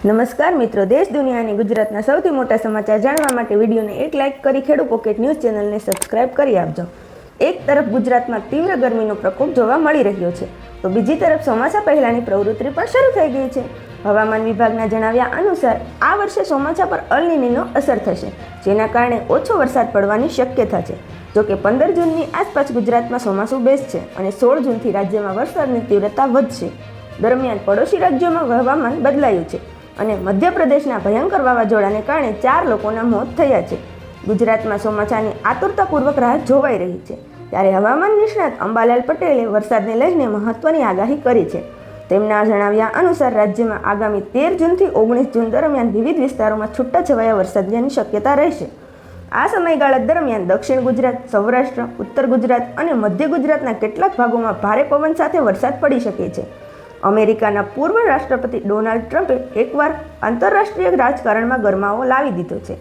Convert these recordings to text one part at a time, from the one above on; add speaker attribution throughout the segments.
Speaker 1: નમસ્કાર મિત્રો, દેશ દુનિયા અને ગુજરાતના સૌથી મોટા સમાચાર જાણવા માટે વિડીયોને એક લાઇક કરી ખેડૂ પોકેટ ન્યૂઝ ચેનલને સબસ્ક્રાઇબ કરી આપજો. એક તરફ ગુજરાતમાં તીવ્ર ગરમીનો પ્રકોપ જોવા મળી રહ્યો છે, તો બીજી તરફ ચોમાસા પહેલાંની પ્રવૃત્તિ પણ શરૂ થઈ ગઈ છે. હવામાન વિભાગના જણાવ્યા અનુસાર આ વર્ષે ચોમાસા પર અલ નીનોની અસર થશે, જેના કારણે ઓછો વરસાદ પડવાની શક્યતા છે. જોકે 15 જૂનની આસપાસ ગુજરાતમાં ચોમાસું બેસશે અને 16 જૂનથી રાજ્યમાં વરસાદની તીવ્રતા વધશે. દરમિયાન પડોશી રાજ્યોમાં હવામાન બદલાયું છે અને મધ્યપ્રદેશના ભયંકર વાવાઝોડાને કારણે 4 લોકોના મોત થયા છે. ગુજરાતમાં ચોમાસાની આતુરતાપૂર્વક રાહ જોવાઈ રહી છે, ત્યારે હવામાન નિષ્ણાત અંબાલાલ પટેલે વરસાદને લઈને મહત્વની આગાહી કરી છે. તેમના જણાવ્યા અનુસાર રાજ્યમાં આગામી 13 જૂનથી 19 જૂન દરમિયાન વિવિધ વિસ્તારોમાં છૂટાછવાયા વરસાદની શક્યતા રહેશે. આ સમયગાળા દરમિયાન દક્ષિણ ગુજરાત, સૌરાષ્ટ્ર, ઉત્તર ગુજરાત અને મધ્ય ગુજરાતના કેટલાક ભાગોમાં ભારે પવન સાથે વરસાદ પડી શકે છે. અમેરિકાના પૂર્વ રાષ્ટ્રપતિ ડોનાલ્ડ ટ્રમ્પે એકવાર આંતરરાષ્ટ્રીય રાજકારણમાં ગરમાવો લાવી દીધો છે.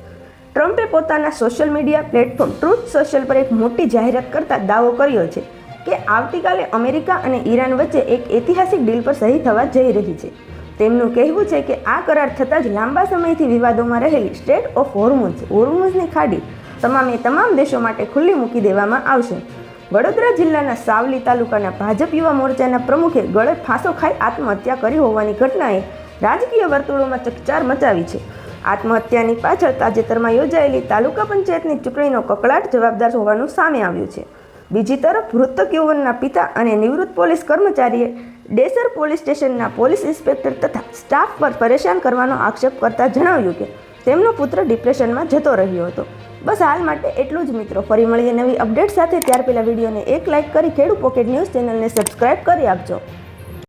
Speaker 1: ટ્રમ્પે પોતાના social media platform truth social પર એક મોટી જાહેરાત કરતા દાવો કર્યો છે કે આવતીકાલે અમેરિકા અને ઈરાન વચ્ચે એક ઐતિહાસિક ડીલ પર સહી થવા જઈ રહી છે. તેમનું કહેવું છે કે આ કરાર થતાં જ લાંબા સમયથી વિવાદોમાં રહેલી સ્ટ્રેટ ઓફ હોર્મુઝની ખાડી તમામ દેશો માટે ખુલ્લી મૂકી દેવામાં આવશે. વડોદરા જિલ્લાના સાવલી તાલુકાના ભાજપ યુવા મોરચાના પ્રમુખે ગળે ફાંસો ખાઈ આત્મહત્યા કરી હોવાની ઘટનાએ રાજકીય વર્તુળોમાં ચકચાર મચાવી છે. આત્મહત્યાની પાછળ તાજેતરમાં યોજાયેલી તાલુકા પંચાયતની ચૂંટણીનો કકળાટ જવાબદાર હોવાનું સામે આવ્યું છે. બીજી તરફ મૃતક યુવકના પિતા અને નિવૃત્ત પોલીસ કર્મચારીએ ડેસર પોલીસ સ્ટેશનના પોલીસ ઇન્સ્પેક્ટર તથા સ્ટાફ પર પરેશાન કરવાનો આક્ષેપ કરતા જણાવ્યું કે તેમનો પુત્ર ડિપ્રેશનમાં જતો રહ્યો હતો. બસ હાલ માટે એટલું જ મિત્રો. ફરી મળીએ નવી અપડેટ સાથે. ત્યાર પહેલાં વિડીયોને એક લાઇક કરી ખેડૂ પોકેટ ન્યૂઝ ચેનલને સબસ્ક્રાઇબ કરી આપજો.